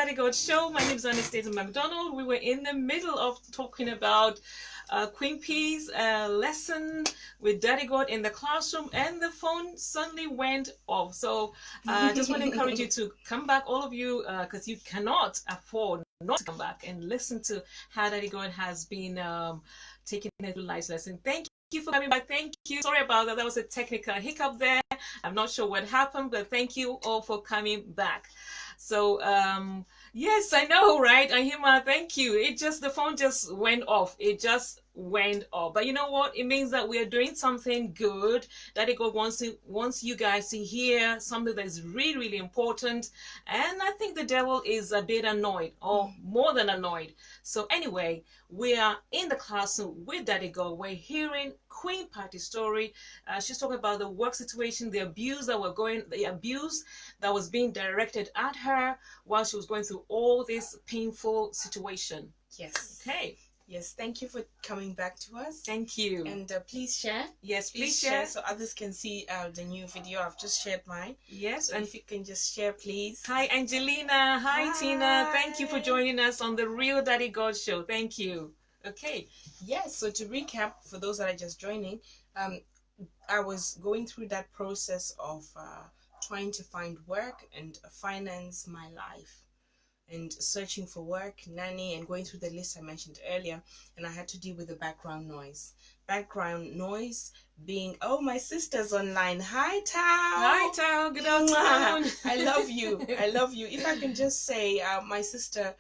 Daddy God Show. My name is Anastasia Macdonald. We were in the middle of talking about Queen P's lesson with Daddy God in the classroom, and the phone suddenly went off. So I just want to encourage you to come back, all of you, because you cannot afford not to come back and listen to how Daddy God has been taking a life lesson. Thank you for coming back. Thank you. Sorry about that. That was a technical hiccup there. I'm not sure what happened, but thank you all for coming back. So yes, I know, right? Ahima, thank you. The phone just went off. It just went off. But you know what? It means that we are doing something good. Daddy God wants you guys to hear something that is really, really important. And I think the devil is a bit annoyed, or more than annoyed. So anyway, we are in the classroom with Daddy God. We're hearing Queen Pattie's story. She's talking about the work situation, the abuse that was being directed at her while she was going through all this painful situation. Yes. Okay. Yes, thank you for coming back to us. Thank you. And please share. Yes, please share so others can see the new video. I've just shared mine. Yes, so and if you can just share, please. Hi, Angelina. Hi, Tina. Thank you for joining us on the Real Daddy God Show. Thank you. Okay. Yes, so to recap, for those that are just joining, I was going through that process of trying to find work and finance my life, and searching for work, nanny, and going through the list I mentioned earlier. And I had to deal with the background noise. Background noise being, oh, my sister's online. Hi, Tao. Hi, Tao. Good afternoon. I love you. I love you. If I can just say, my sister,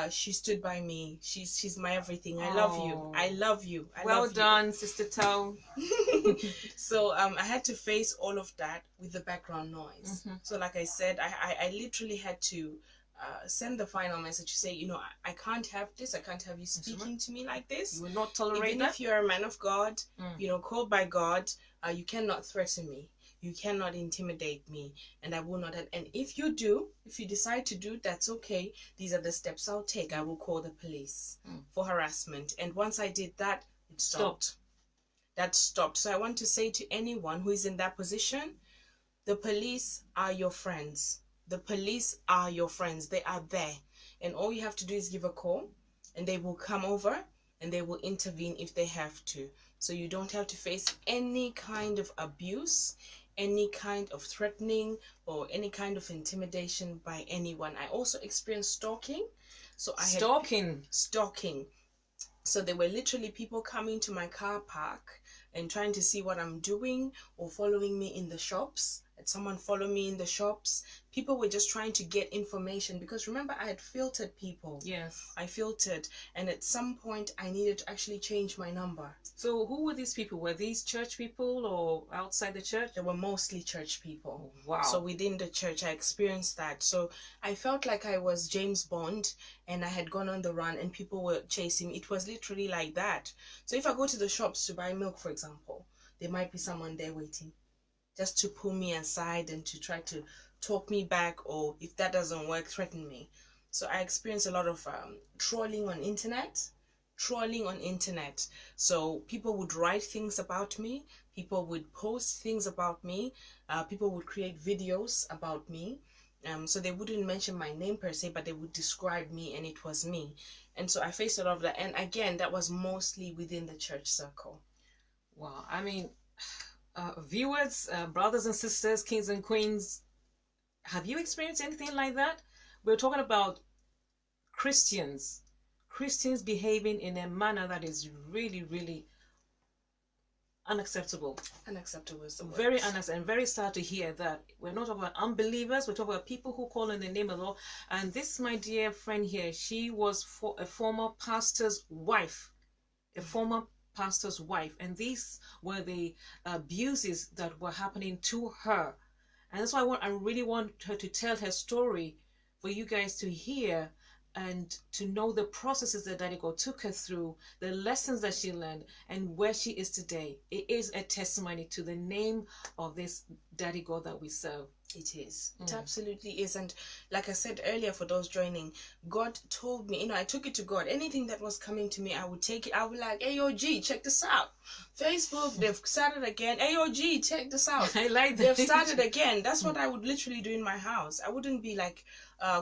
she stood by me. She's my everything. I love you. I love you. Well done, Sister Tao. So I had to face all of that with the background noise. So like I said, I literally had to send the final message to say, you know, I can't have this. I can't have you speaking to me like this. You will not tolerate Even that. if you're a man of God, you know, called by God, you cannot threaten me. You cannot intimidate me, and I will not. And if you decide to do, that's okay. These are the steps I'll take. I will call the police for harassment. And once I did that, it stopped. That stopped. So I want to say to anyone who is in that position, the police are your friends. The police are your friends. They are there. And all you have to do is give a call, and they will come over and they will intervene if they have to. So you don't have to face any kind of abuse, any kind of threatening, or any kind of intimidation by anyone. I also experienced stalking. So I had stalking. So there were literally people coming to my car park and trying to see what I'm doing, or following me in the shops. Had someone follow me in the shops. People were just trying to get information, because remember, I had filtered people. Yes. I filtered, and at some point I needed to actually change my number. So who were these people? Were these church people or outside the church? They were mostly church people. Oh, wow. So within the church, I experienced that. So I felt like I was James Bond, and I had gone on the run, and people were chasing me. It was literally like that. So if I go to the shops to buy milk, for example, there might be someone there waiting, just to pull me aside and to try to talk me back, or if that doesn't work, threaten me. So I experienced a lot of trolling on internet. So people would write things about me, people would post things about me, people would create videos about me. So they wouldn't mention my name per se, but they would describe me, and it was me. And so I faced a lot of that. And again, that was mostly within the church circle. Wow. I mean, viewers, brothers and sisters, kings and queens, have you experienced anything like that? We're talking about Christians behaving in a manner that is really, really unacceptable. Unacceptable is the word. Very unacceptable, and very sad to hear that. We're not talking about unbelievers, we're talking about people who call in the name of the Lord. And this, my dear friend here, she was a former pastor's wife. And these were the abuses that were happening to her. And that's why I really want her to tell her story for you guys to hear, and to know the processes that Daddy God took her through, the lessons that she learned, and where she is today. It is a testimony to the name of this Daddy God that we serve. It is. It absolutely is. And like I said earlier, for those joining, God told me, you know, I took it to God. Anything that was coming to me, I would take it. I would be like, AOG, check this out. Facebook, they've started again. AOG, check this out. I like that. They've started again. That's what I would literally do in my house. I wouldn't be like,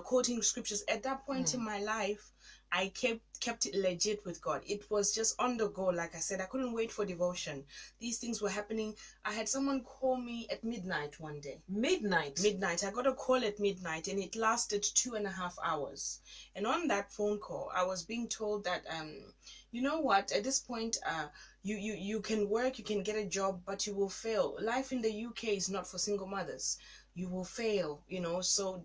quoting scriptures. At that point in my life, I kept it legit with God. It was just on the go. Like I said, I couldn't wait for devotion. These things were happening. I had someone call me at midnight one day. Midnight. I got a call at midnight, and it lasted 2.5 hours. And on that phone call, I was being told that you know what, at this point, you can work, you can get a job, but you will fail. Life in the UK is not for single mothers. You will fail, you know, so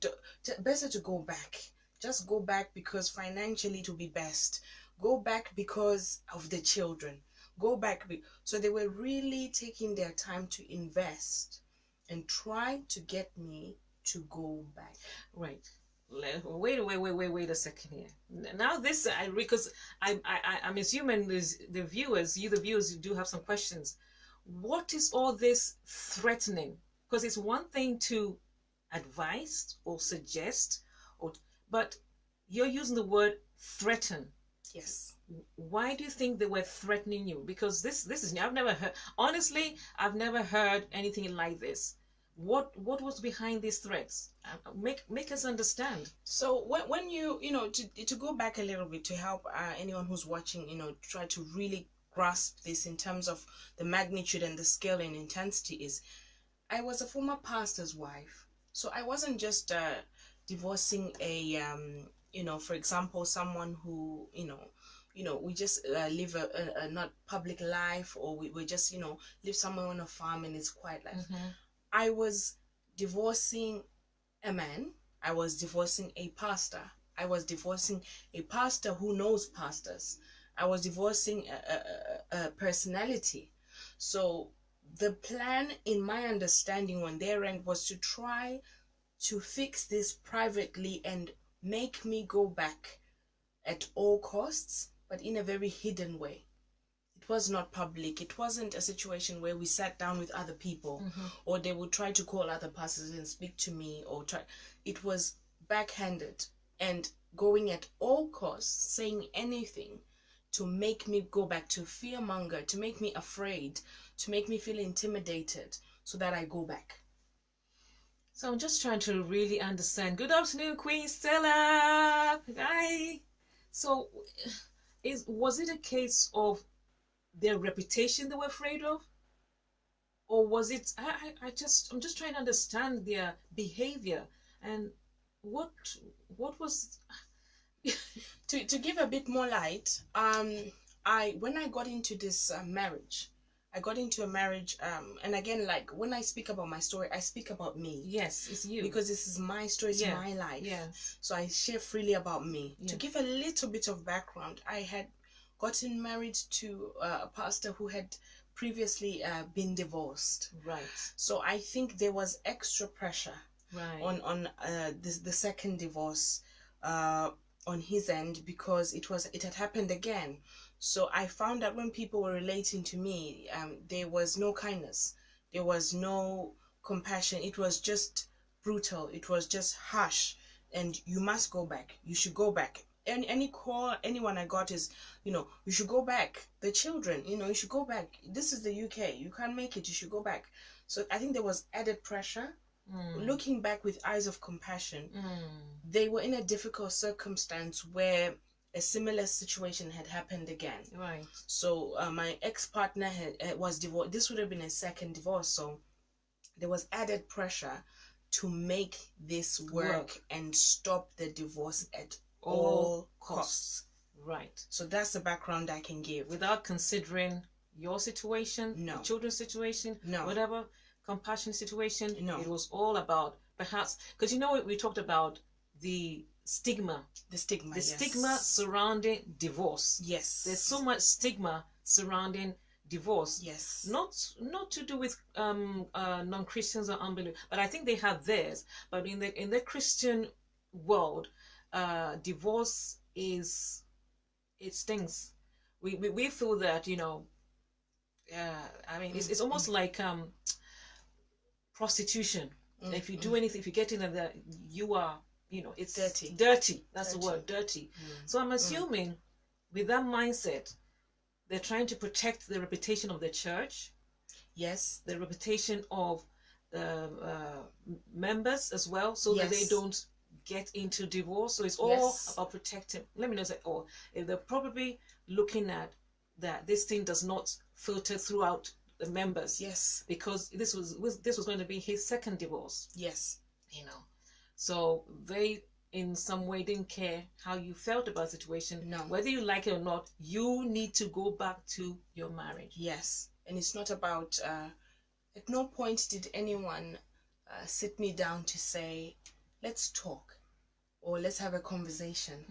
better to go back. Just go back because financially it will be best. Go back because of the children. Go back. So they were really taking their time to invest and try to get me to go back. Right. Wait a second here. Now this, because I'm assuming the viewers, you do have some questions. What is all this threatening? Because it's one thing to advise or suggest, but you're using the word threaten. Yes. Why do you think they were threatening you? Because this is, I've never heard, honestly, I've never heard anything like this. What was behind these threats? Make us understand. So when you know, to go back a little bit to help anyone who's watching, you know, try to really grasp this in terms of the magnitude and the scale and intensity, is I was a former pastor's wife. So I wasn't just divorcing a you know, for example, someone who, you know, we just live a not public life, or we just, you know, live somewhere on a farm and it's quiet life. I was divorcing a man. I was divorcing a pastor. I was divorcing a pastor who knows pastors. I was divorcing a personality. So the plan, in my understanding on their end, was to try to fix this privately and make me go back at all costs, but in a very hidden way. It was not public. It wasn't a situation where we sat down with other people, or they would try to call other pastors and speak to me, or try. It was backhanded and going at all costs, saying anything to make me go back, to fearmonger, to make me afraid, to make me feel intimidated, so that I go back. So I'm just trying to really understand. Good afternoon, Queen Stella. Hi. So, was it a case of their reputation they were afraid of, or was it? I'm just trying to understand their behavior and what was. to give a bit more light, when I got into this marriage. I got into a marriage, and again, like when I speak about my story, I speak about me. Yes, it's you. Because this is my story, it's my life. Yeah. So I share freely about me. Yeah. To give a little bit of background, I had gotten married to a pastor who had previously been divorced. Right. So I think there was extra pressure on the second divorce on his end, because it had happened again. So I found that when people were relating to me, there was no kindness, there was no compassion. It was just brutal. It was just harsh. And you must go back. You should go back. Any call, anyone I got is, you know, you should go back. The children, you know, you should go back. This is the UK. You can't make it. You should go back. So I think there was added pressure. Looking back with eyes of compassion, they were in a difficult circumstance where a similar situation had happened again. Right. So my ex-partner was divorced. This would have been a second divorce. So there was added pressure to make this work and stop the divorce at all costs. Right. So that's the background I can give. Without considering your situation, no. the children's situation, no. whatever, compassion situation. No. It was all about, perhaps, because you know we talked about the stigma. The stigma, the stigma surrounding divorce. Yes. There's so much stigma surrounding divorce. Yes. Not to do with non-Christians or unbelievers, but I think they have theirs. But in the Christian world, divorce it stings. We feel that, you know, I mean, it's almost like prostitution. If you do anything, if you get in there, you are, you know, it's dirty. That's the word, dirty. So I'm assuming with that mindset, they're trying to protect the reputation of the church. Yes. The reputation of members as well, so that they don't get into divorce. So it's all Yes. about protecting. Let me know, say, oh, if they're probably looking at that this thing does not filter throughout the members. Yes. Because this was going to be his second divorce. Yes. You know, so they in some way didn't care how you felt about the situation. No. Whether you like it or not, you need to go back to your marriage. Yes. And it's not about, at no point did anyone sit me down to say, let's talk, or let's have a conversation,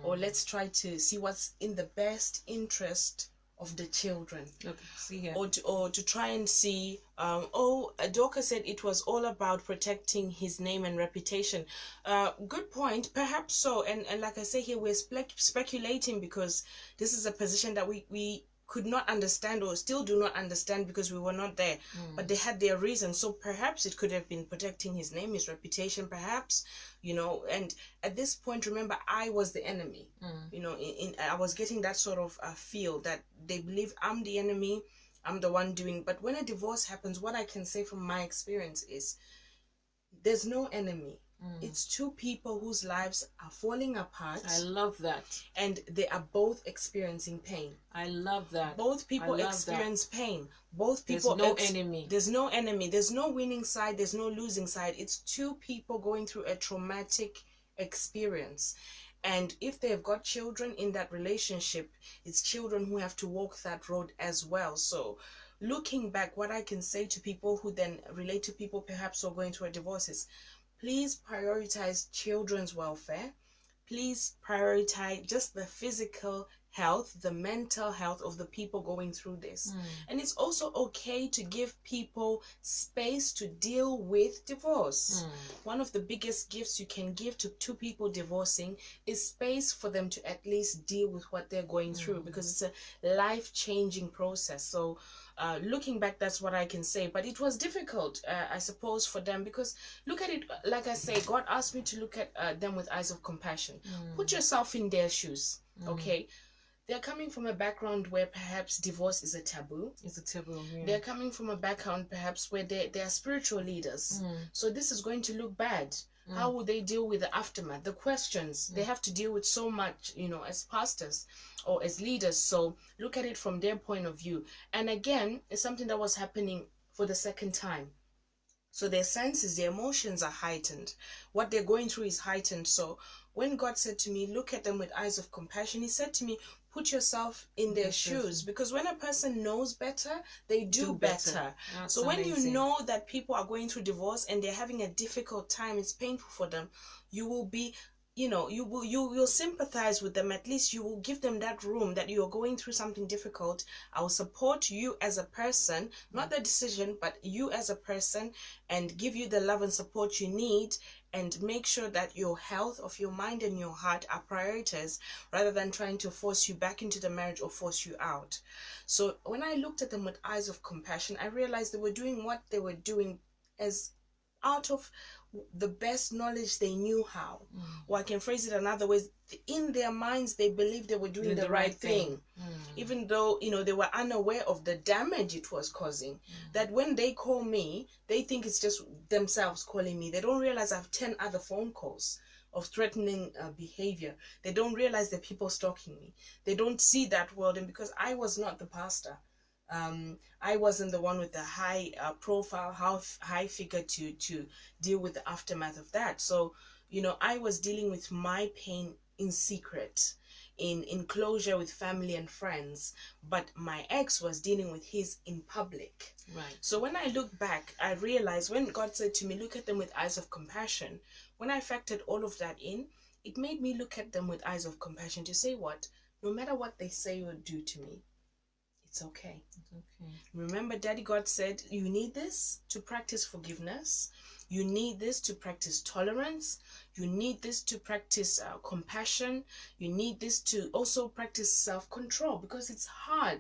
or let's try to see what's in the best interest of the children. Okay, see here. Or to try and see, Dorcas said it was all about protecting his name and reputation. Good point, perhaps so. And like I say here, we're speculating because this is a position that we could not understand, or still do not understand, because we were not there. But they had their reasons. So perhaps it could have been protecting his name, his reputation, perhaps, you know. And at this point, remember, I was the enemy. You know, I was getting that sort of feel that they believe I'm the enemy, I'm the one doing. But when a divorce happens, what I can say from my experience is there's no enemy. It's two people whose lives are falling apart. I love that. And they are both experiencing pain. I love that. Both people experience pain. Both people. There's no enemy. There's no enemy. There's no winning side. There's no losing side. It's two people going through a traumatic experience. And if they've got children in that relationship, it's children who have to walk that road as well. So looking back, what I can say to people who then relate to people perhaps who are going through a divorce is, please prioritize children's welfare. Please prioritize just the physical health, the mental health of the people going through this. And it's also okay to give people space to deal with divorce. One of the biggest gifts you can give to two people divorcing is space for them to at least deal with what they're going through, because it's a life-changing process. So looking back, that's what I can say. But it was difficult, I suppose, for them, because look at it, like I say, God asked me to look at them with eyes of compassion. Put yourself in their shoes, okay? They're coming from a background where perhaps divorce is a taboo. It's a taboo. Yeah. They're coming from a background perhaps where they are spiritual leaders. So this is going to look bad. How will they deal with the aftermath, the questions? They have to deal with so much, you know, as pastors or as leaders. So look at it from their point of view. And again, it's something that was happening for the second time. So their senses, their emotions are heightened. What they're going through is heightened. So when God said to me, look at them with eyes of compassion, he said to me, put yourself in their shoes. Because when a person knows better, they do better. So when you know that people are going through divorce and they're having a difficult time, it's painful for them, you will be, you know, you will sympathize with them. At least you will give them that room that you're going through something difficult. I will support you as a person, not the decision, but you as a person, and give you the love and support you need, and make sure that your health of your mind and your heart are priorities, rather than trying to force you back into the marriage or force you out. So when I looked at them with eyes of compassion, I realized they were doing what they were doing as out of the best knowledge they knew how. Or I can phrase it another way, in their minds they believed they were doing the right thing. Even though, you know, they were unaware of the damage it was causing. That when they call me, they think it's just themselves calling me. They don't realize I have 10 other phone calls of threatening behavior. They don't realize that people stalking me. They don't see that world. And because I was not the pastor, I wasn't the one with the high profile, high figure to deal with the aftermath of that. So, you know, I was dealing with my pain in secret, in closure with family and friends, but my ex was dealing with his in public. Right. So when I look back, I realized when God said to me, look at them with eyes of compassion, when I factored all of that in, it made me look at them with eyes of compassion to say what? No matter what they say or do to me, it's okay. It's okay. Remember, Daddy God said, you need this to practice forgiveness. You need this to practice tolerance. You need this to practice compassion. You need this to also practice self-control, because it's hard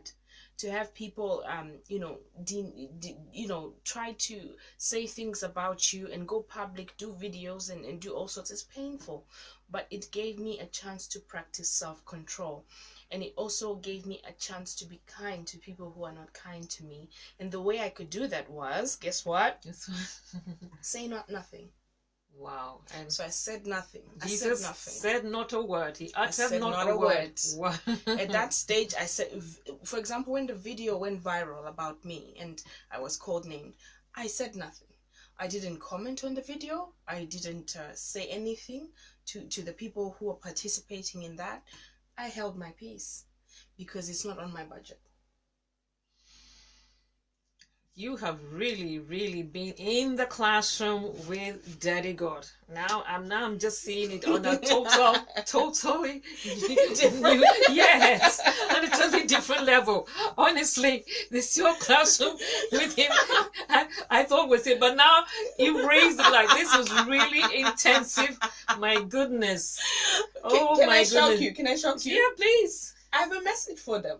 to have people, you know, try to say things about you and go public, do videos and do all sorts. It's painful, but it gave me a chance to practice self-control. And it also gave me a chance to be kind to people who are not kind to me. And the way I could do that was, guess what? Say nothing. Wow. And So I said nothing. Jesus I said nothing. said not a word. He I uttered said not not a a word. word. At that stage, I said, for example, when the video went viral about me and I was called named, I said nothing. I didn't comment on the video. I didn't say anything to the people who were participating in that. I held my peace because it's not on my budget. You have really, really been in the classroom with Daddy God. Now I'm just seeing it on a totally different, yes, on a totally different level. Honestly, this your classroom with him. I thought was it, but now you raised it like this was really intensive. My goodness. Oh Can my I goodness. shock you? Can I shock you? Yeah, please. I have a message for them.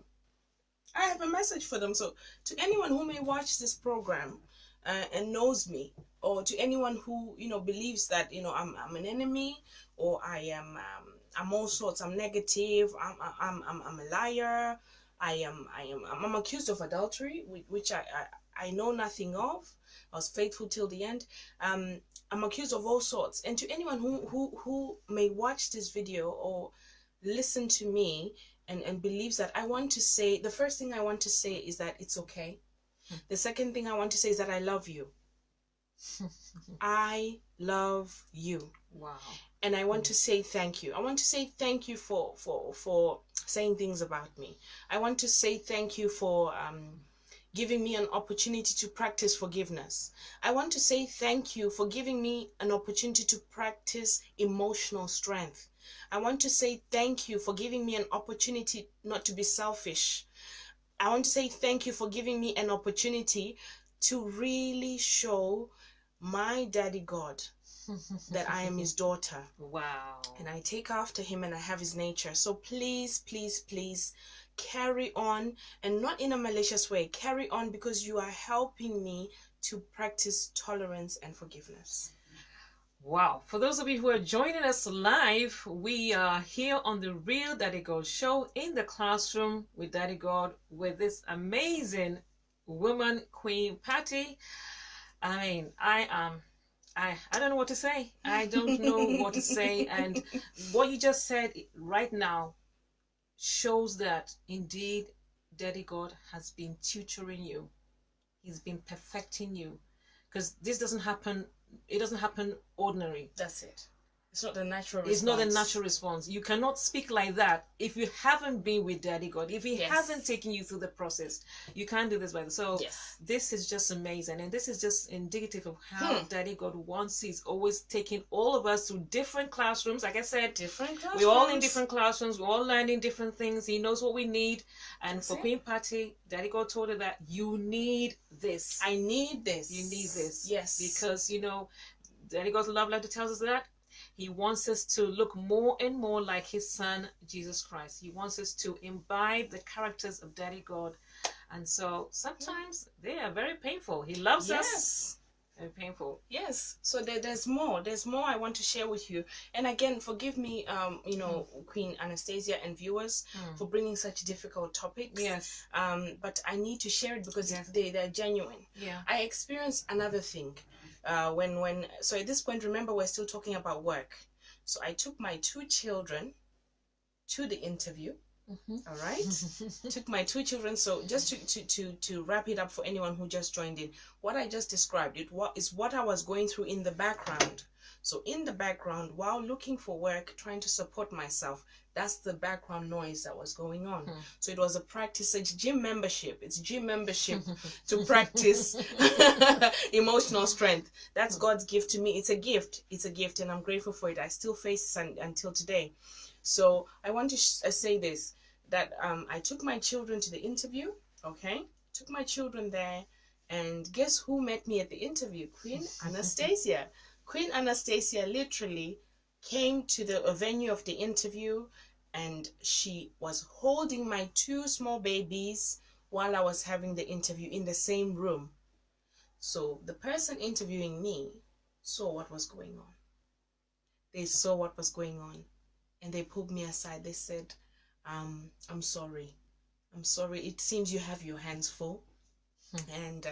I have a message for them. So to anyone who may watch this program and knows me, or to anyone who believes that I'm an enemy, or I'm all sorts, I'm negative, I'm a liar, I'm accused of adultery, which I know nothing of. I was faithful till the end. I'm accused of all sorts. And to anyone who may watch this video or listen to me and believes that, I want to say, the first thing I want to say is that it's okay. The second thing I want to say is that I love you. I love you. Wow. And I want to say thank you. I want to say thank you for saying things about me. I want to say thank you for giving me an opportunity to practice forgiveness. I want to say thank you for giving me an opportunity to practice emotional strength. I want to say thank you for giving me an opportunity not to be selfish. I want to say thank you for giving me an opportunity to really show my Daddy God that I am his daughter. Wow. And I take after him and I have his nature. So please, please, please carry on, and not in a malicious way. Carry on because you are helping me to practice tolerance and forgiveness. Wow. For those of you who are joining us live, we are here on the Real Daddy God Show in the classroom with Daddy God with this amazing woman, Queen Pattie. I mean, I don't know what to say. I don't know what to say. And what you just said right now shows that indeed Daddy God has been tutoring you. He's been perfecting you. Because this doesn't happen, it doesn't happen ordinary. That's it. It's not the natural response. It's not a natural response. You cannot speak like that if you haven't been with Daddy God. If he hasn't taken you through the process, you can't do this by yourself. So this is just amazing. And this is just indicative of how Daddy God wants. He's always taking all of us through different classrooms. Like I said, different classrooms. We're all in different classrooms. We're all learning different things. He knows what we need. And That's for Queen Pattie, Daddy God told her that you need this. I need this. You need this. Yes. Because, Daddy God's love letter tells us that he wants us to look more and more like his son, Jesus Christ. He wants us to imbibe the characters of Daddy God. And so sometimes they are very painful. He loves us. Very painful. Yes. So there's more. There's more I want to share with you. And again, forgive me, Queen Anastasia and viewers for bringing such difficult topics. Yes. But I need to share it because they're genuine. Yeah. I experienced another thing. So at this point, remember, we're still talking about work. So I took my 2 children to the interview. All right. Took my 2 children. So just to wrap it up for anyone who just joined in, what I just described is what I was going through in the background. So in the background, while looking for work, trying to support myself, that's the background noise that was going on. So it was a practice. It's gym membership. It's gym membership to practice emotional strength. That's God's gift to me. It's a gift. It's a gift, and I'm grateful for it. I still face it until today. So I want to say this, that I took my children to the interview. Okay, took my children there, and guess who met me at the interview? Queen Anastasia. Queen Anastasia literally came to the venue of the interview, and she was holding my 2 small babies while I was having the interview in the same room. So the person interviewing me saw what was going on. They saw what was going on, and they pulled me aside. They said, I'm sorry. I'm sorry. It seems you have your hands full. And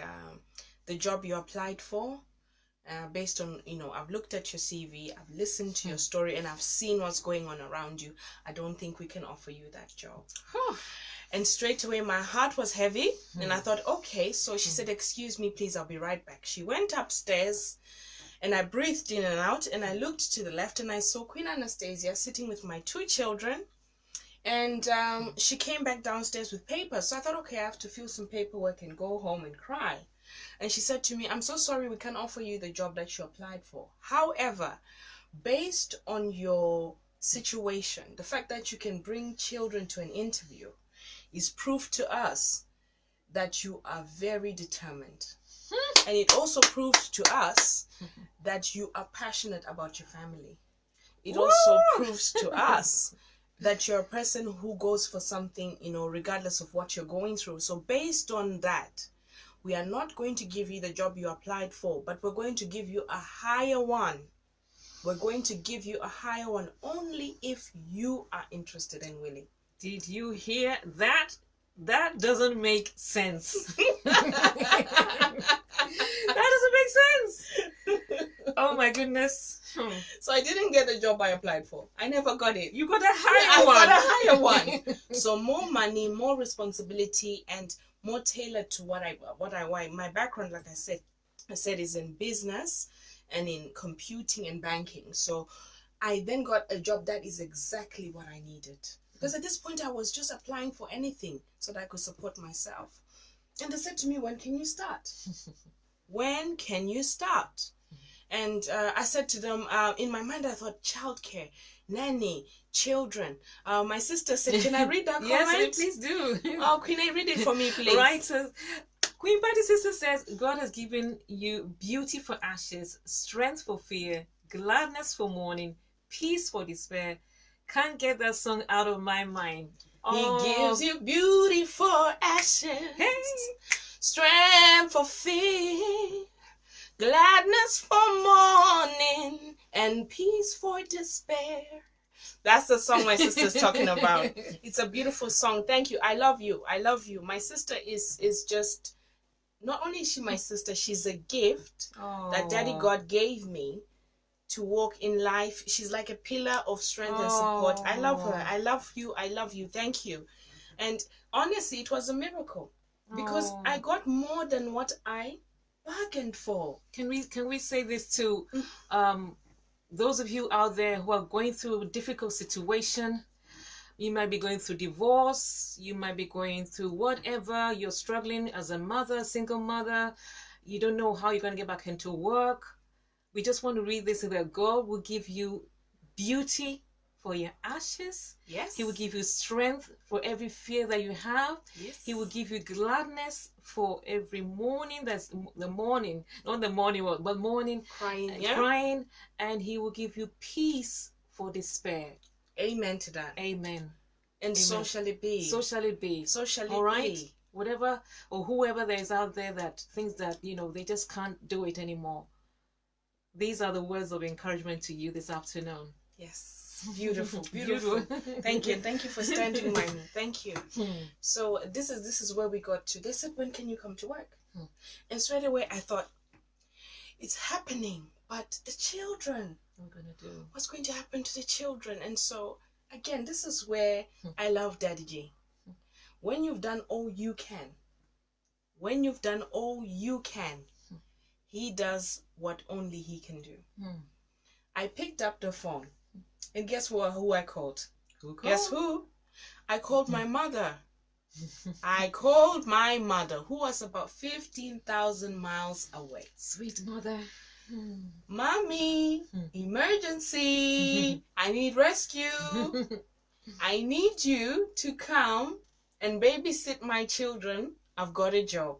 the job you applied for, based on, I've looked at your CV, I've listened to your story, and I've seen what's going on around you. I don't think we can offer you that job. And straight away, my heart was heavy, and I thought, okay. So she said, excuse me, please, I'll be right back. She went upstairs, and I breathed in and out, and I looked to the left, and I saw Queen Anastasia sitting with my 2 children. And she came back downstairs with papers. So I thought, okay, I have to fill some paperwork and go home and cry. And she said to me, I'm so sorry, we can't offer you the job that you applied for. However, based on your situation, the fact that you can bring children to an interview is proof to us that you are very determined. And it also proves to us that you are passionate about your family. It also proves to us that you're a person who goes for something, regardless of what you're going through. So based on that, we are not going to give you the job you applied for, but we're going to give you a higher one. We're going to give you a higher one only if you are interested and willing. Did you hear that? That doesn't make sense. That doesn't make sense. Oh my goodness. So I didn't get the job I applied for. I never got it. You got a higher one. I got a higher one. So more money, more responsibility, and more tailored to what I want. My background, like I said, is in business and in computing and banking. So I then got a job that is exactly what I needed. Because at this point, I was just applying for anything so that I could support myself. And they said to me, when can you start? When can you start? And I said to them, in my mind, I thought, childcare, nanny, children. My sister said, can I read that comment? Yes, please do. Oh, can I read it for me, please? Right. Queen Pattie's sister says, God has given you beauty for ashes, strength for fear, gladness for mourning, peace for despair. Can't get that song out of my mind. He gives you beauty for ashes, strength for fear, gladness for mourning, and peace for despair. That's the song my sister's talking about. It's a beautiful song. Thank you. I love you. I love you. My sister is just, not only is she my sister, she's a gift that Daddy God gave me to walk in life. She's like a pillar of strength and support. I love her. I love you. I love you. Thank you. And honestly, it was a miracle because I got more than what I bargained for. Can we say this to those of you out there who are going through a difficult situation? You might be going through divorce. You might be going through whatever. You're struggling as a mother, single mother. You don't know how you're going to get back into work. We just want to read this, that God will give you beauty for your ashes. Yes. He will give you strength for every fear that you have. Yes. He will give you gladness for every morning. That's the morning, not the morning, but morning. Crying. And he will give you peace for despair. Amen to that. Amen. And so shall it be. So shall it be. So shall it be. All right? Whatever or whoever there is out there that thinks that, they just can't do it anymore. These are the words of encouragement to you this afternoon. Yes. Beautiful. Beautiful. Thank you. Thank you for standing by me. Thank you. So this is where we got to. They said, when can you come to work? And straight away I thought, it's happening. But the children. What's going to happen to the children? And so, again, this is where I love Daddy G. When you've done all you can, he does what only he can do. I picked up the phone, and guess who I called? Guess who? I called my mother. I called my mother, who was about 15,000 miles away. Sweet mother. Mommy, emergency. I need rescue. I need you to come and babysit my children. I've got a job.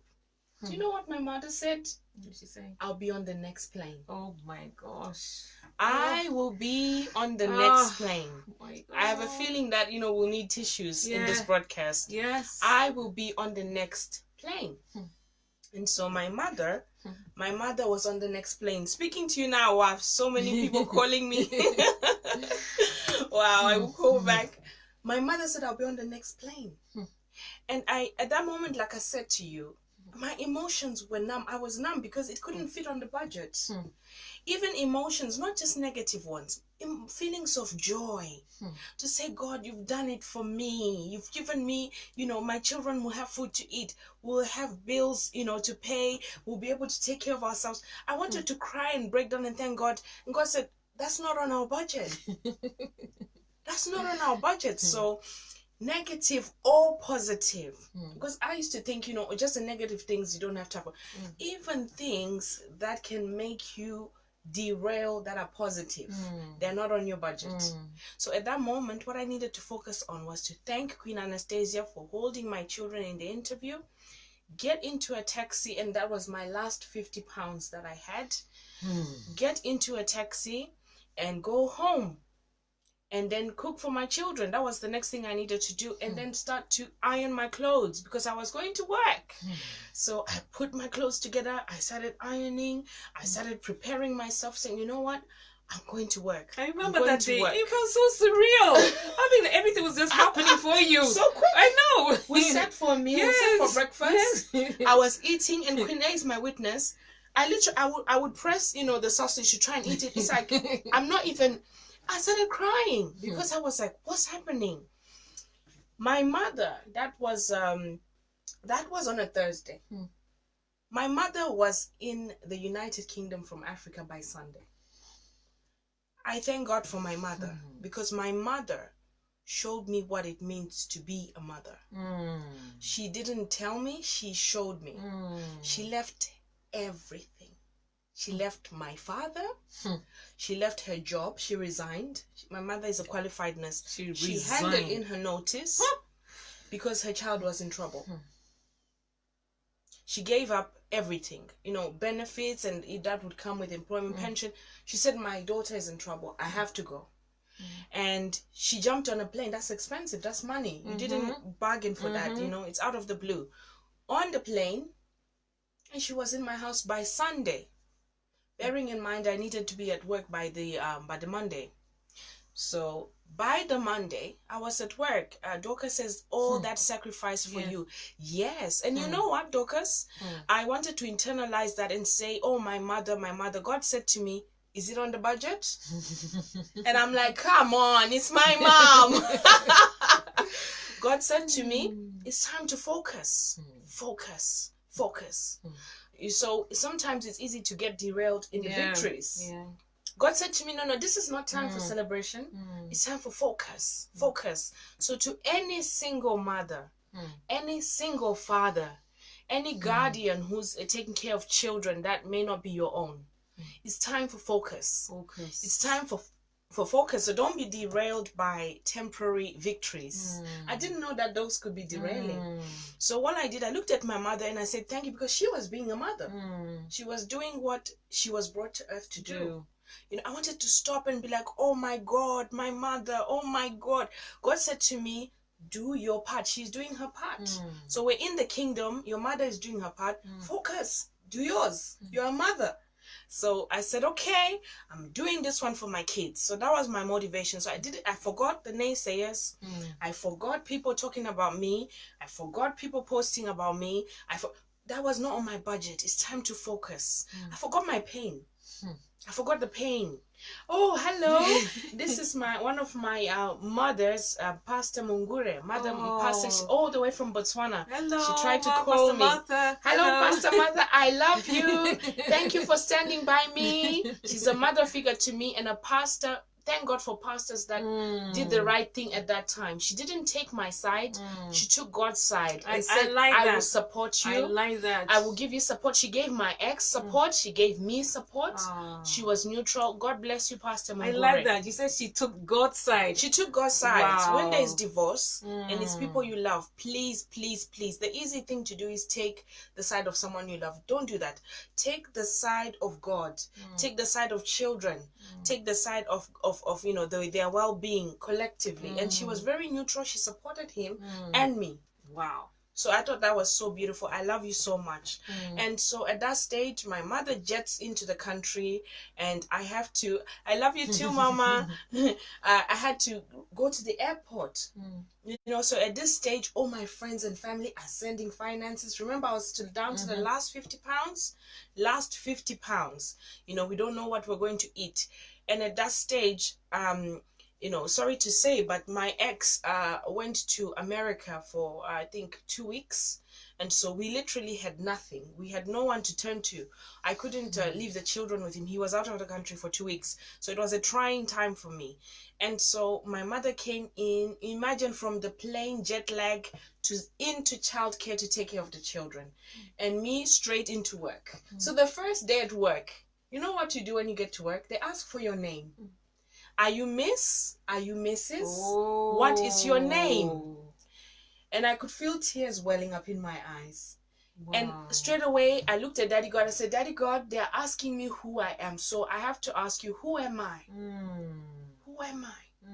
Do you know what my mother said? What did she say? I'll be on the next plane. Oh my gosh. I will be on the next plane. My God. I have a feeling that, we'll need tissues in this broadcast. Yes. I will be on the next plane. And so my mother was on the next plane. Speaking to you now, I have so many people calling me. Wow, I will call back. My mother said I'll be on the next plane. And at that moment, like I said to you, my emotions were numb. I was numb because it couldn't fit on the budget. Even emotions, not just negative ones, feelings of joy. To say, God, you've done it for me. You've given me, my children will have food to eat. We'll have bills, to pay. We'll be able to take care of ourselves. I wanted to cry and break down and thank God. And God said, that's not on our budget. That's not on our budget. So negative or positive, because I used to think, just the negative things you don't have to have. Even things that can make you derail that are positive, they're not on your budget. So at that moment, what I needed to focus on was to thank Queen Anastasia for holding my children in the interview, get into a taxi, and that was my last 50 pounds that I had. Get into a taxi and go home, and then cook for my children. That was the next thing I needed to do. And then start to iron my clothes because I was going to work. So I put my clothes together. I started ironing. I started preparing myself, saying, you know what? I'm going to work. I remember that day. It was so surreal. I mean, everything was just happening for you. So quick. I know. We sat for a meal. Yes. We sat for breakfast. Yes. I was eating, and Queen A is my witness. I would press, the sausage to try and eat it. It's like, I'm not even... I started crying because I was like, what's happening? My mother, that was on a Thursday. My mother was in the United Kingdom from Africa by Sunday. I thank God for my mother because my mother showed me what it means to be a mother. She didn't tell me, she showed me. She left everything. She left my father. She left her job. She resigned. My mother is a qualified nurse. She handed in her notice because her child was in trouble. She gave up everything, benefits, and that would come with employment pension. She said, my daughter is in trouble. I have to go. And she jumped on a plane. That's expensive. That's money. You didn't bargain for that. It's out of the blue. On the plane, and she was in my house by Sunday. Bearing in mind, I needed to be at work by the Monday. So by the Monday, I was at work. Dorcas says, all that sacrifice for you. Yes. And you know what, Dorcas? I wanted to internalize that and say, oh, my mother. God said to me, is it on the budget? And I'm like, come on, it's my mom. God said to me, it's time to focus. Focus. So sometimes it's easy to get derailed in the victories. God said to me, no, this is not time for celebration. It's time for focus. So to any single mother, any single father, any guardian who's taking care of children that may not be your own, it's time for focus. It's time for focus. So don't be derailed by temporary victories. I didn't know that those could be derailing. So what I did, I looked at my mother and I said, thank you, because she was being a mother. She was doing what she was brought to earth to do. I wanted to stop and be like, oh my God, my mother, oh my God. God said to me, do your part. She's doing her part. So we're in the kingdom. Your mother is doing her part. Focus. Do yours. You're a mother. So I said, okay, I'm doing this one for my kids. So that was my motivation. So I did it. I forgot the naysayers. I forgot people talking about me. I forgot people posting about me. That was not on my budget. It's time to focus. I forgot my pain. I forgot the pain. Oh, hello. This is one of my mothers, Pastor Mungure. Pastor, she's all the way from Botswana. Hello. She tried to call me. Martha. Hello, Pastor Martha. I love you. Thank you for standing by me. She's a mother figure to me and a pastor. Thank God for pastors that did the right thing at that time. She didn't take my side. She took God's side and said, I will support you. I like that. I will give you support. She gave my ex support. She gave me support. She was neutral. God bless you, Pastor Mungure. I like that. You said she took God's side. She took God's side. Wow. When there is divorce and it's people you love, please, please, please. The easy thing to do is take the side of someone you love. Don't do that. Take the side of God. Take the side of children. Take the side of their well-being collectively. And she was very neutral. She supported him and me. Wow. So I thought that was so beautiful. I love you so much. And so at that stage, my mother jets into the country, and I have to, I love you too, Mama. I had to go to the airport. You know, so at this stage, all my friends and family are sending finances. Remember, I was still down to the last 50 pounds. Last 50 pounds. You know, we don't know what we're going to eat. And at that stage, you know, sorry to say, but my ex went to America for, I think, 2 weeks. And so we literally had nothing. We had no one to turn to. I couldn't leave the children with him. He was out of the country for 2 weeks. So it was a trying time for me. And so my mother came in, imagine, from the plane, jet lag, to into childcare to take care of the children. And me straight into work. So the first day at work, you know what you do when you get to work? They ask for your name. Are you Miss? Are you Mrs.? Oh. What is your name? And I could feel tears welling up in my eyes. Wow. And straight away, I looked at Daddy God. I said, Daddy God, they're asking me who I am. So I have to ask you, who am I? Who am I?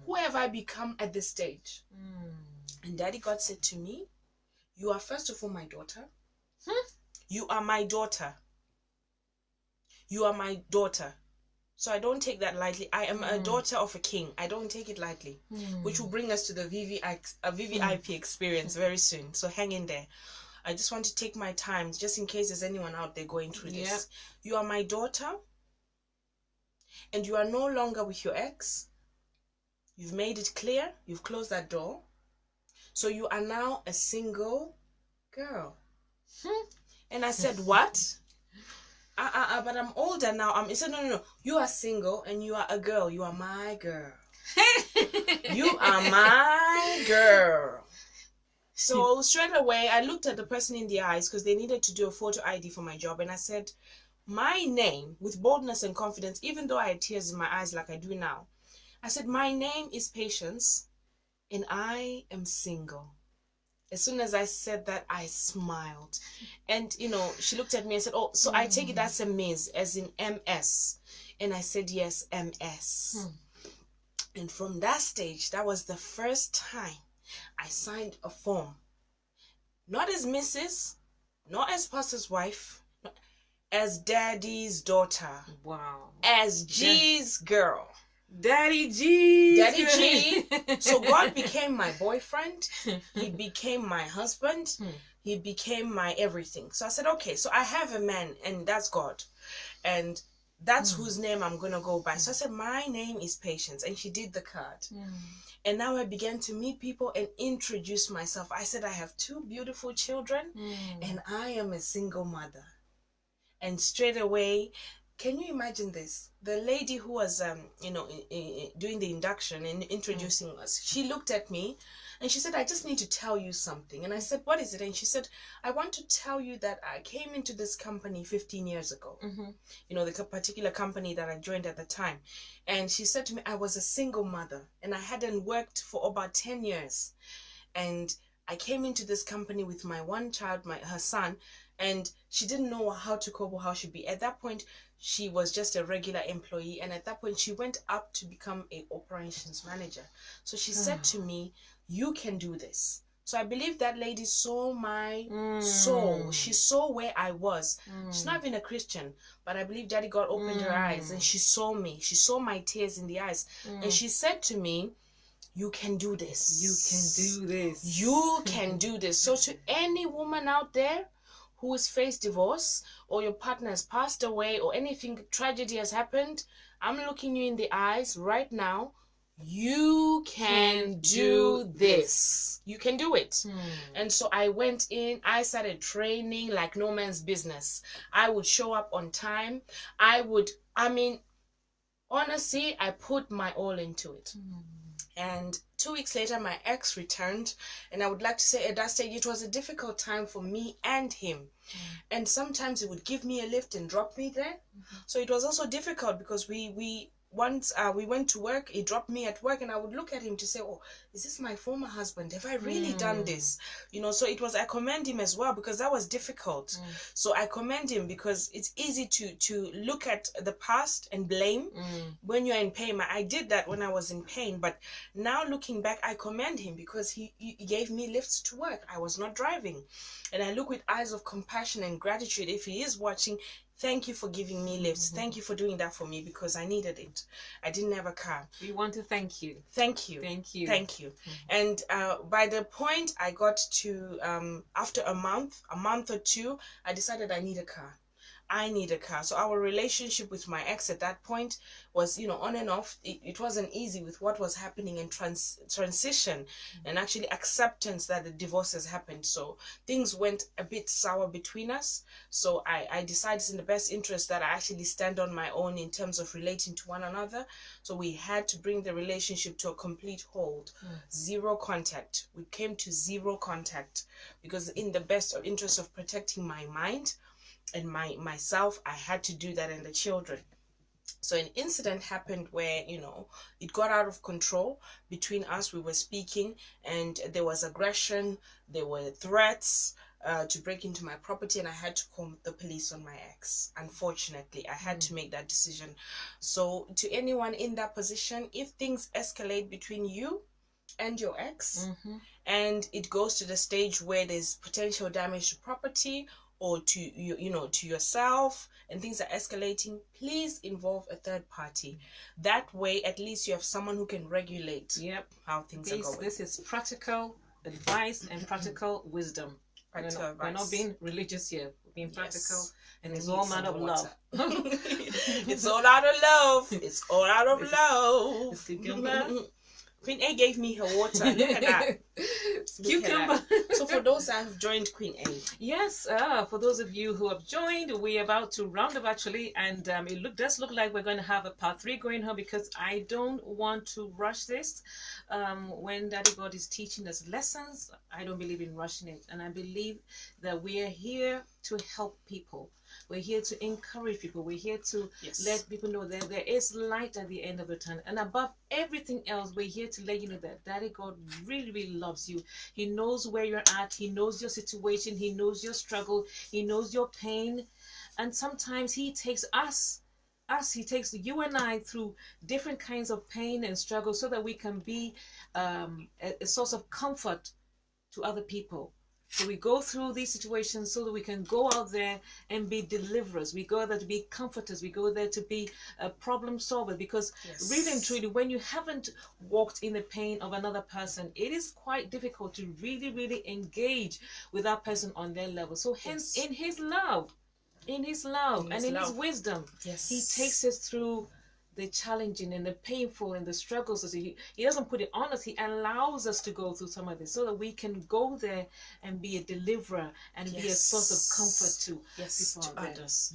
Who have I become at this stage? And Daddy God said to me, you are first of all my daughter. You are my daughter. You are my daughter. So I don't take that lightly. I am a daughter of a king. I don't take it lightly, which will bring us to the VVIP experience very soon. So hang in there. I just want to take my time, just in case there's anyone out there going through this. You are my daughter, and you are no longer with your ex. You've made it clear. You've closed that door. So you are now a single girl. And I said, what? But I'm older now. He said, no. You are single and you are a girl. You are my girl. You are my girl. So straight away, I looked at the person in the eyes because they needed to do a photo ID for my job. And I said, my name, with boldness and confidence, even though I had tears in my eyes like I do now. I said, my name is Patience and I am single. As soon as I said that, I smiled. And, you know, she looked at me and said, oh, so I take it as a Ms, as in MS. And I said, yes, MS. And from that stage, that was the first time I signed a form. Not as Mrs., not as pastor's wife, as Daddy's daughter. Wow. As G's girl. Daddy G. Daddy G. So God became my boyfriend. He became my husband. He became my everything. So I said, okay, so I have a man, and that's God. And that's whose name I'm going to go by. So I said, my name is Patience. And she did the card. And now I began to meet people and introduce myself. I said, I have 2 beautiful children, and I am a single mother. And straight away, can you imagine this? The lady who was, you know, doing the induction and introducing us, she looked at me and she said, I just need to tell you something. And I said, what is it? And she said, I want to tell you that I came into this company 15 years ago. You know, the particular company that I joined at the time. And she said to me, I was a single mother and I hadn't worked for about 10 years. And I came into this company with my one child, her son, and she didn't know how to cope or how she'd be. At that point, she was just a regular employee, and at that point she went up to become an operations manager. So she said to me, you can do this. So I believe that lady saw my soul. She saw where I was. She's not even a Christian, but I believe Daddy God opened her eyes and she saw me. She saw my tears in the eyes. And she said to me, you can do this. You can do this. You can do this. So to any woman out there who has faced divorce, or your partner has passed away, or anything, tragedy has happened, I'm looking you in the eyes right now. You can do this. You can do it. And so I went in, I started training like no man's business. I would show up on time. Honestly, I put my all into it. And 2 weeks later, my ex returned. And I would like to say at that stage, it was a difficult time for me and him. And sometimes he would give me a lift and drop me there. So it was also difficult because once we went to work, he dropped me at work, and I would look at him to say, oh, is this my former husband? Have I really done this? You know, so it was, I commend him as well, because that was difficult. So I commend him, because it's easy to look at the past and blame when you're in pain. I did that when I was in pain, but now looking back, I commend him, because he gave me lifts to work. I was not driving, and I look with eyes of compassion and gratitude. If he is watching, thank you for giving me lifts. Thank you for doing that for me, because I needed it. I didn't have a car. We want to thank you. Thank you. Thank you. Thank you. And by the point I got to, after a month or two, I decided I need a car. I need a car. So our relationship with my ex at that point was, you know, on and off. It wasn't easy with what was happening in transition and actually acceptance that the divorce has happened. So things went a bit sour between us. So I decided it's in the best interest that I actually stand on my own in terms of relating to one another. So we had to bring the relationship to a complete hold. Zero contact. We came to zero contact, because in the best interest of protecting my mind and myself, I had to do that, and the children. So an incident happened where, you know, it got out of control between us. We were speaking, and there was aggression, there were threats to break into my property, and I had to call the police on my ex. Unfortunately, I had to make that decision. So to anyone in that position, if things escalate between you and your ex, and it goes to the stage where there's potential damage to property, or to you know, to yourself, and things are escalating, please involve a third party. That way, at least you have someone who can regulate how things are going. This is practical advice and practical wisdom. We're not being religious here. We're being practical, and it's all out of love. It's all out of love. It's all out of love. Queen A gave me her water. Look at that. Cucumber. So for those that have joined Queen A. Yes, for those of you who have joined, we're about to round up actually, and it does look like we're going to have a part 3 going on, because I don't want to rush this. When Daddy God is teaching us lessons, I don't believe in rushing it, and I believe that we are here to help people. We're here to encourage people. We're here to let people know that there is light at the end of the tunnel. And above everything else, we're here to let you know that Daddy God really, really loves you. He knows where you're at. He knows your situation. He knows your struggle. He knows your pain. And sometimes he takes he takes you and I through different kinds of pain and struggle, so that we can be a source of comfort to other people. So we go through these situations so that we can go out there and be deliverers. We go there to be comforters. We go there to be a problem solver, because really and truly, when you haven't walked in the pain of another person, it is quite difficult to really, really engage with that person on their level. So hence, in his love, and in his wisdom, he takes us through the challenging and the painful and the struggles. So he doesn't put it on us. He allows us to go through some of this, so that we can go there and be a deliverer and be a source of comfort to people to others.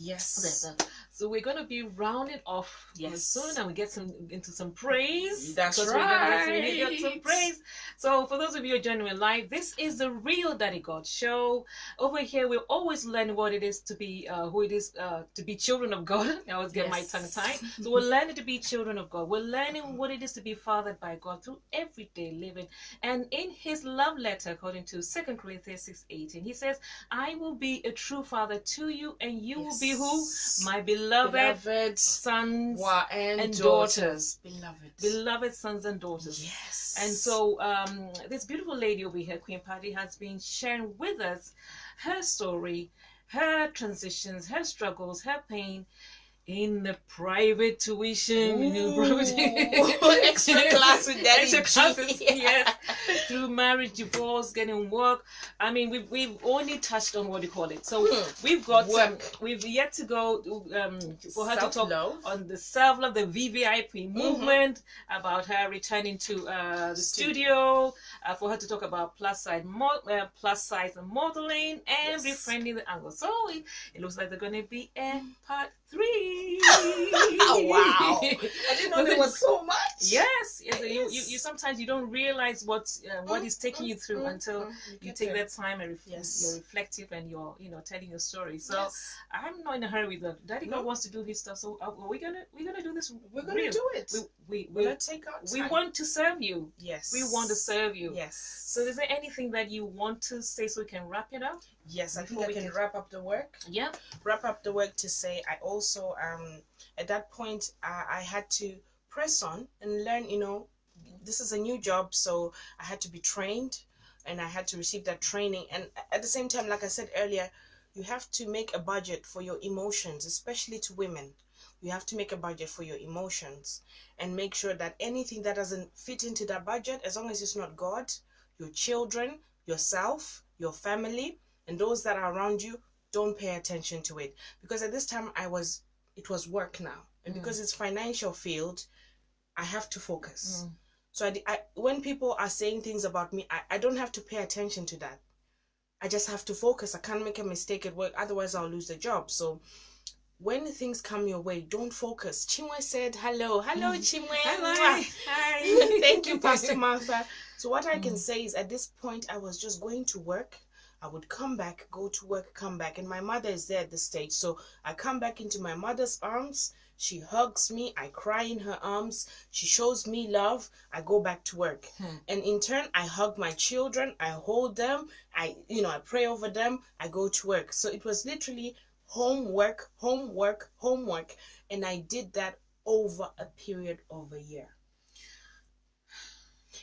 So we're going to be rounding off soon, and we get into some praise. That's right. We need to get some praise. So for those of you who are joining live, this is the Real Daddy God Show. Over here, we're always learning what it is to be, who it is to be children of God. I always get my tongue tied. So we're learning to be children of God. We're learning what it is to be fathered by God through everyday living. And in his love letter, according to 2 Corinthians 6:18, he says, I will be a true father to you, and you will be who? My beloved sons and daughters. Beloved sons and daughters. Yes. And so this beautiful lady over here, Queen Pattie, has been sharing with us her story, her transitions, her struggles, her pain, in the private tuition. Extra class with Daddy G. Classes, yes. Through marriage, divorce, getting work. I mean, we've only touched on what you call it. So we've got we've yet to go for her to talk on the self-love, the VVIP movement, about her returning to the studio, for her to talk about plus size modeling and befriending the angle. So it looks like they're going to be a part 3. Oh, wow. I didn't know there was so much. Yes, yes. You sometimes you don't realize what is taking you through until you take that time and you're reflective and you're telling your story. So I'm not in a hurry with that. Daddy God wants to do his stuff. So we're gonna do this. We're gonna do it. We're take our time. We want to serve you. Yes. We want to serve you. Yes. So is there anything that you want to say so we can wrap it up? Yes, I think I can wrap up the work. Yeah. Wrap up the work to say I also at that point I had to press on and learn, this is a new job, so I had to be trained and I had to receive that training. And at the same time, like I said earlier, you have to make a budget for your emotions, especially to women. You have to make a budget for your emotions and make sure that anything that doesn't fit into that budget, as long as it's not God, your children, yourself, your family, and those that are around you, don't pay attention to it. Because at this time it was work now. And because it's financial field, I have to focus. So when people are saying things about me, I don't have to pay attention to that. I just have to focus. I can't make a mistake at work, otherwise I'll lose the job. So when things come your way, don't focus. Chinwe said hello. Hello, Chinwe. Hello. Hi. Thank you, Pastor Martha. So what I can say is at this point, I was just going to work. I would come back, go to work, come back. And my mother is there at this stage. So I come back into my mother's arms. She hugs me. I cry in her arms. She shows me love. I go back to work. And in turn, I hug my children. I hold them. I pray over them. I go to work. So it was literally homework, homework, homework. And I did that over a period of a year.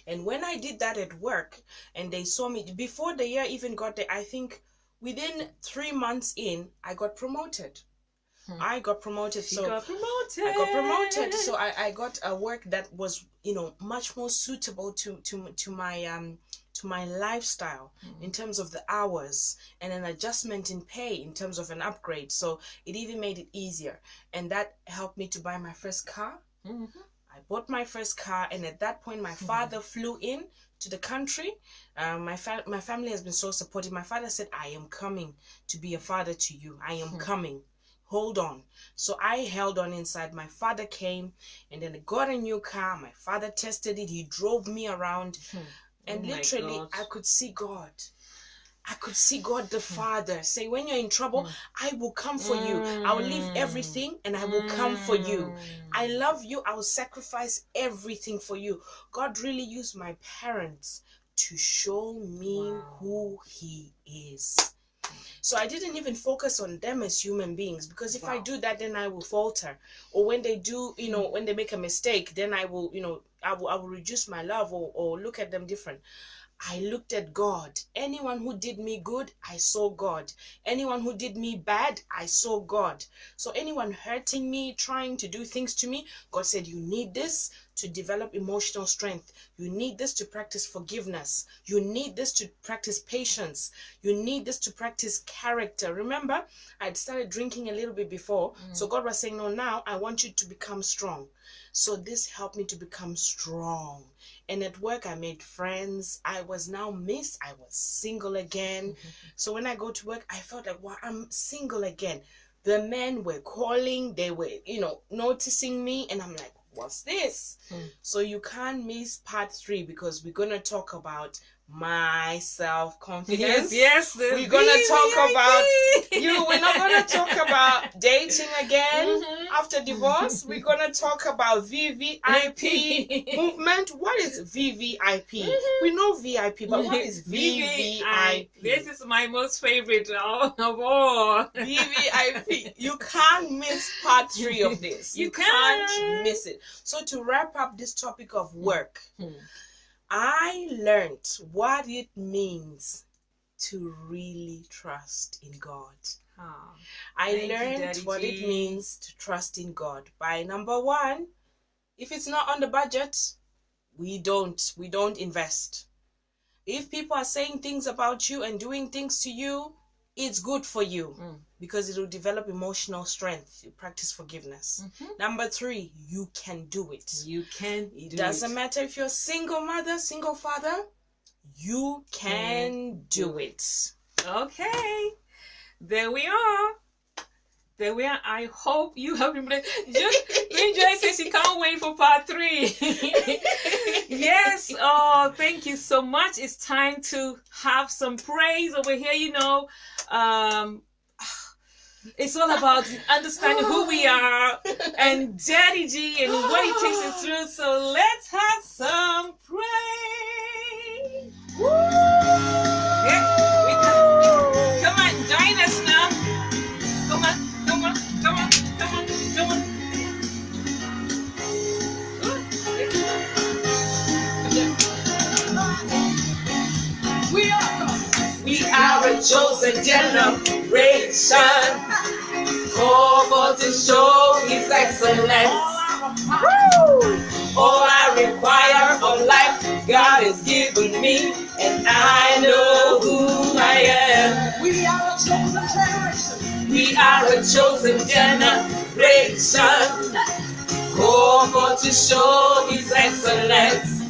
And when I did that at work and they saw me, before the year even got there, I think within 3 months in, I got promoted. I got promoted. I got promoted. So I got a work that was, much more suitable to my lifestyle in terms of the hours, and an adjustment in pay in terms of an upgrade. So it even made it easier. And that helped me to buy my first car. I bought my first car, and at that point my father flew in to the country. My family has been so supportive. My father said, I am coming to be a father to you. I am coming. Hold on. So I held on inside. My father came, and then I got a new car. My father tested it. He drove me around. And literally, I could see God. I could see God the Father say, when you're in trouble, I will come for you. I will leave everything and I will come for you. I love you. I will sacrifice everything for you. God really used my parents to show me who He is. So I didn't even focus on them as human beings, because if I do that, then I will falter. Or when they do, when they make a mistake, then I will, I will reduce my love or look at them different. I looked at God. Anyone who did me good, I saw God. Anyone who did me bad, I saw God. So anyone hurting me, trying to do things to me, God said, you need this to develop emotional strength. You need this to practice forgiveness. You need this to practice patience. You need this to practice character. Remember, I'd started drinking a little bit before. So God was saying, no, now I want you to become strong. So this helped me to become strong. And at work, I made friends. I was now Miss. I was single again. So when I go to work, I felt like, wow, I'm single again. The men were calling. They were, noticing me. And I'm like, what's this? So you can't miss part 3, because we're going to talk about my self-confidence. Yes. We're going to talk about you. We're not going to talk about dating again after divorce. We're going to talk about VVIP movement. What is VVIP? We know VIP, but what is VVIP? This is my most favorite of all. VVIP. You can't miss part 3 of this. You can't miss it. So to wrap up this topic of work, I learned what it means to really trust in God. I learned what it means to trust in God by, number 1, if it's not on the budget, we don't invest. If people are saying things about you and doing things to you, it's good for you because it will develop emotional strength. You practice forgiveness. Number 3, you can do it. You can. It doesn't matter if you're single mother, single father, you can do it. Okay, there we are. there we are. I hope you have been blessed. Joy says she can't wait for part 3. Yes. Oh, thank you so much. It's time to have some praise over here. You know, it's all about understanding who we are and Daddy G and what he takes us through. So let's have some praise. Woo! Yeah, come on, join us now. Come on. We are a chosen generation, called to show His excellence. All I require for life, God has given me, and I know who I am. We are a chosen generation. We are a chosen generation, called to show His excellence.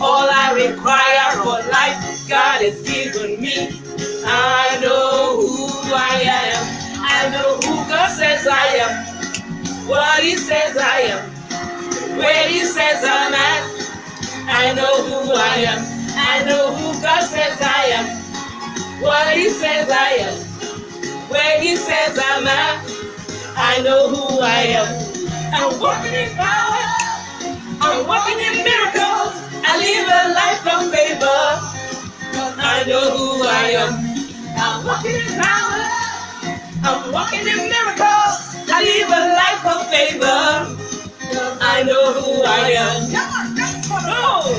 All I require for life, God has given me. I know who I am. I know who God says I am. What He says I am. Where He says I'm at. I know who I am. I know who God says I am. What He says I am. Where He says I'm at. I know who I am. I'm walking in power. I'm walking in miracles. I live a life of favor. I know who I am. I'm walking in power. I'm walking in miracles. I live a life of favor. I know who I am. Oh.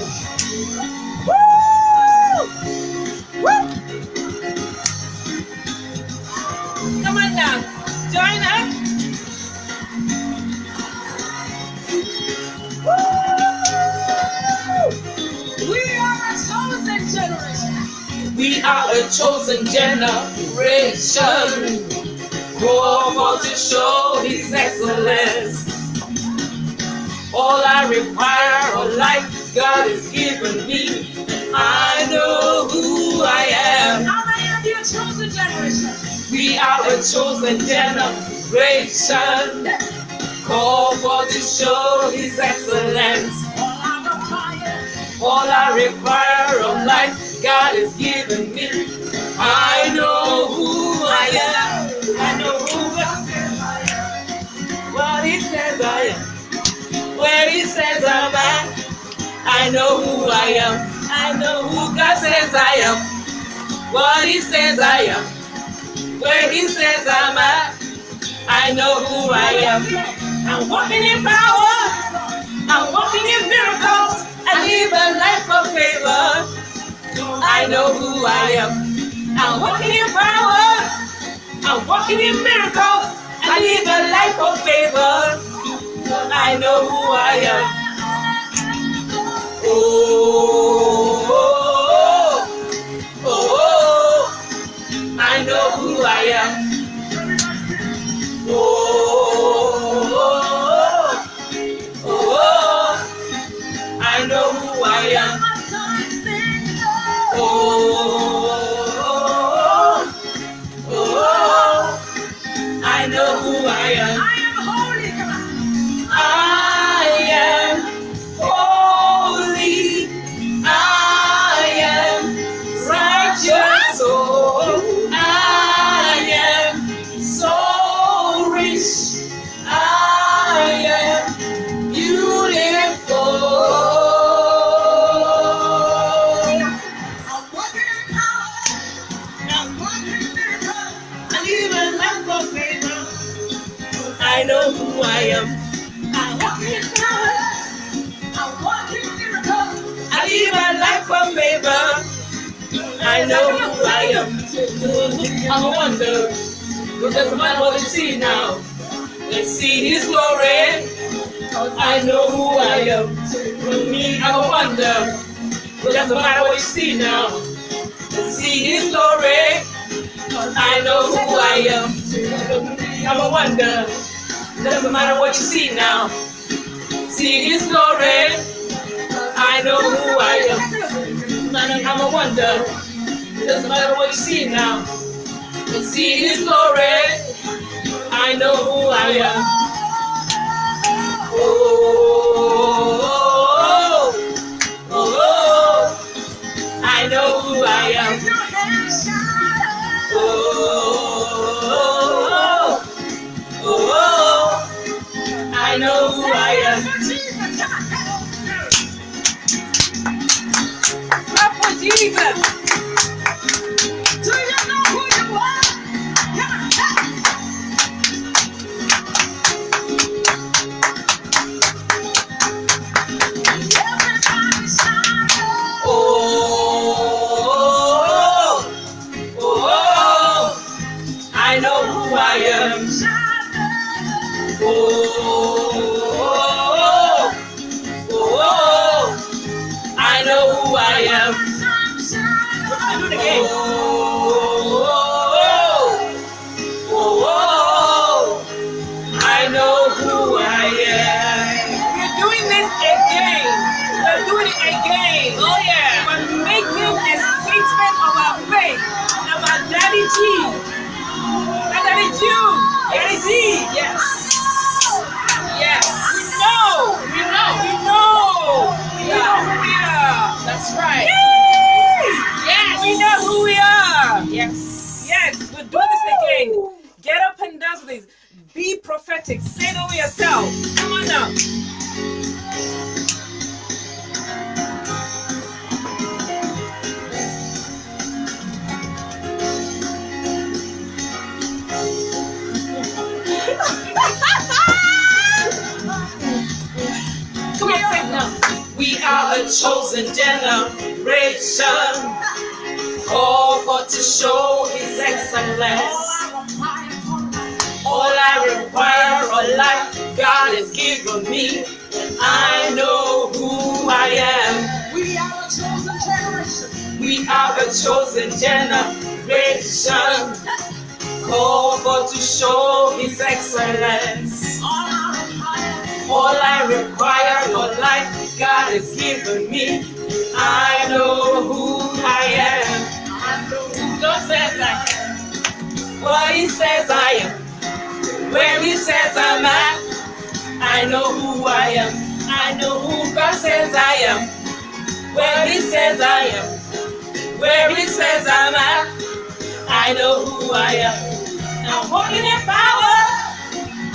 Woo! Come on now. Join us. We are a chosen generation, called to show His excellence. All I require of life, God has given me. I know who I am. How many of you are chosen generation? We are a chosen generation, called to show His excellence. All I require of life, God has given me. I know who I am. I know who God says I am. What He says I am. Where He says I'm at. I know who I am. I know who God says I am. What He says I am. Where He says I'm at. I know who I am. I'm walking in power. I'm walking in miracles. I live a life of favor. I know who I am. I'm walking in power. I'm walking in miracles. I live a life of favor. I know who I am. Oh, oh, oh, I know who I am. Oh, oh, oh, I know who I am. Oh, oh, I know who I am. I am holy. I am holy. I am righteous. Oh, I am so rich. I am beautiful. I know who I am. I walk in power. I walk in miracles. I live a life of favor. I know who I am. I'm a wonder. It doesn't matter what you see now. Let's see His glory. I know who I am. For me, I'm a wonder. It doesn't matter what you see now. Let's see His glory. I know who I am. I'm a wonder. Doesn't matter what you see now. See His glory. I know who I am. I'm a wonder. Doesn't matter what you see now. and see His glory. I know who I am. Oh, oh, oh, oh. I know who I am. Oh, oh, oh, oh. I know who I am. Clap for Jesus. Do you know who you are? Oh, oh, oh, I know who I am. Oh, oh, oh, I know who I am. We're gonna do it again. I know who I am. We're doing this again. We're doing it again. Oh yeah. We're making a statement of our faith about Daddy G. Daddy G. Daddy G. Yes. Yes. We know. We know. We know. We Yeah. know who we are. That's right. Yay! Yes. We know who we are. Yes. Yes, we're doing this again. Get up and dance with this. Be prophetic. Say it over yourself. Come on now. Come on, say it now. We are a chosen generation, called for to show His excellence. All I require of life, God has given me, and I know who I am. We are a chosen generation. We are a chosen generation, called for to show His excellence. All I require of life, God has given me, and I know who I am. I know who God says I am, what He says I am, where He says I'm at. I know who I am. I know who God says I am, where He says I am, where He says I'm at. I know who I am. I'm walking in power.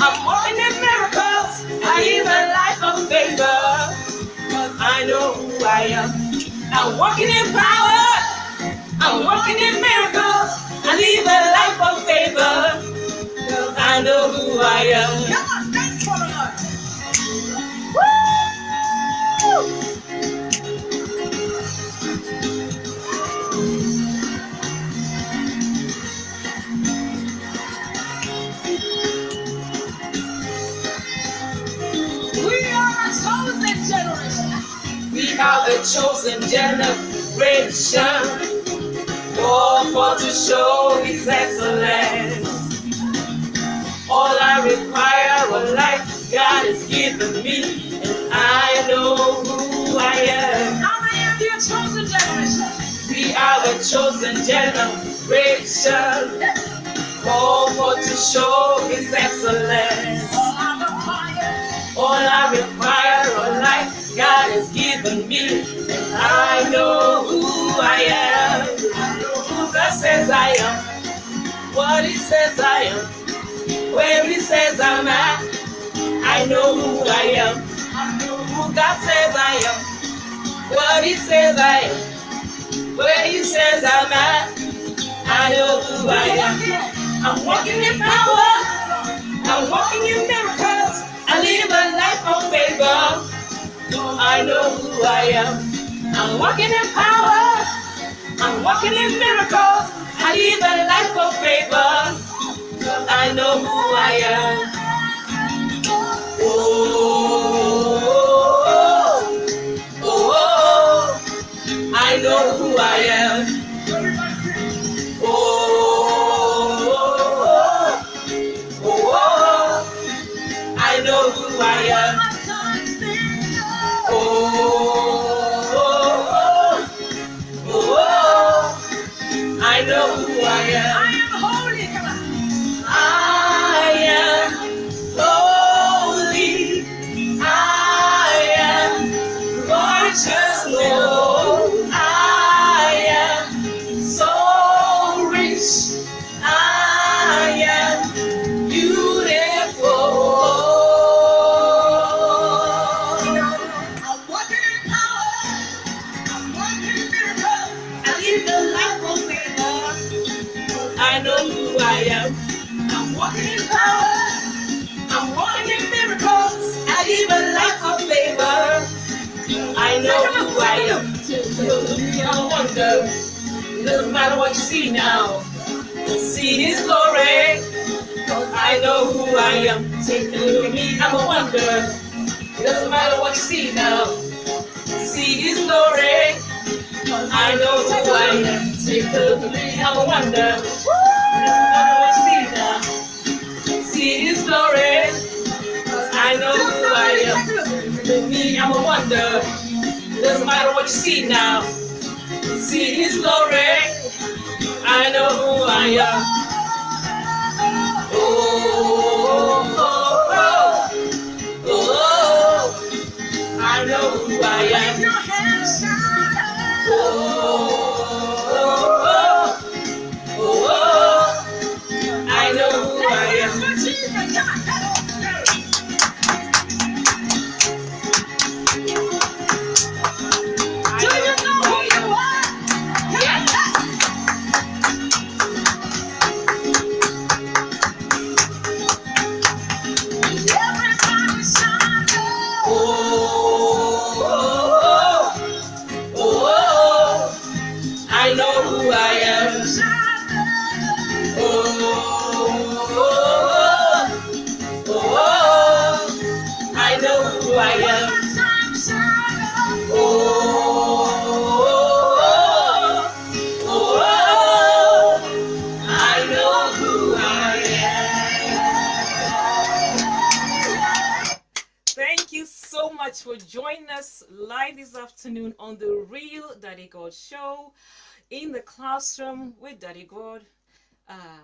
I'm walking in miracles. I live a life of favor, 'cause I know who I am. I'm walking in power. I'm walking in miracles. I live a life of favor, 'cause I know who I am. Come on, dance for the Lord. We are a chosen generation. We are a chosen generation, called for to show His excellence. All I require of life, God has given me, and I know who I am. How many of you are chosen generation? We are a chosen generation, called for to show His excellence. All I require of life, God has given me, and I know who I am. I know who God says I am, what He says I am, where He says I'm at. I know who I am. I know who God says I am, what He says I am, where He says I'm at. I know who I am. I'm walking in power. I'm walking in miracles. I live a life of favor. I know who I am. I'm walking in power. I'm walking in miracles. I live a life of favor. I know who I am. Oh, oh, oh, oh. I know who I am. Oh, oh, oh. I know who I am. Oh, I know who I am. I am holy. am. I'm walking in power. I'm walking in miracles. I live a life of favor. I know who I am. I'm a wonder. It doesn't matter what you see now. See His glory. I know who I am. Take a look at me. I'm a wonder. It doesn't matter what you see now. See His glory. I know who I am. Take a look at me. I'm a wonder. It doesn't matter what you see now. See His glory. I know who I am. Look at me. I'm a wonder. It doesn't matter what you see now. See His glory. I know who I am. Oh, oh, oh, oh, oh. I know who I am. Oh, oh, oh, oh, oh. I know who I am. For joining us live this afternoon on the Real Daddy God Show in the classroom with Daddy God,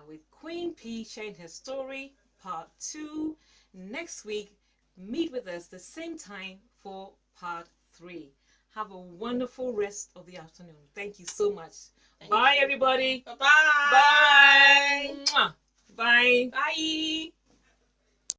with Queen P sharing her story, part 2. Next week, meet with us the same time for part 3. Have a wonderful rest of the afternoon. Thank you so much. Bye, everybody. Bye-bye. Bye. Mwah. Bye. Bye.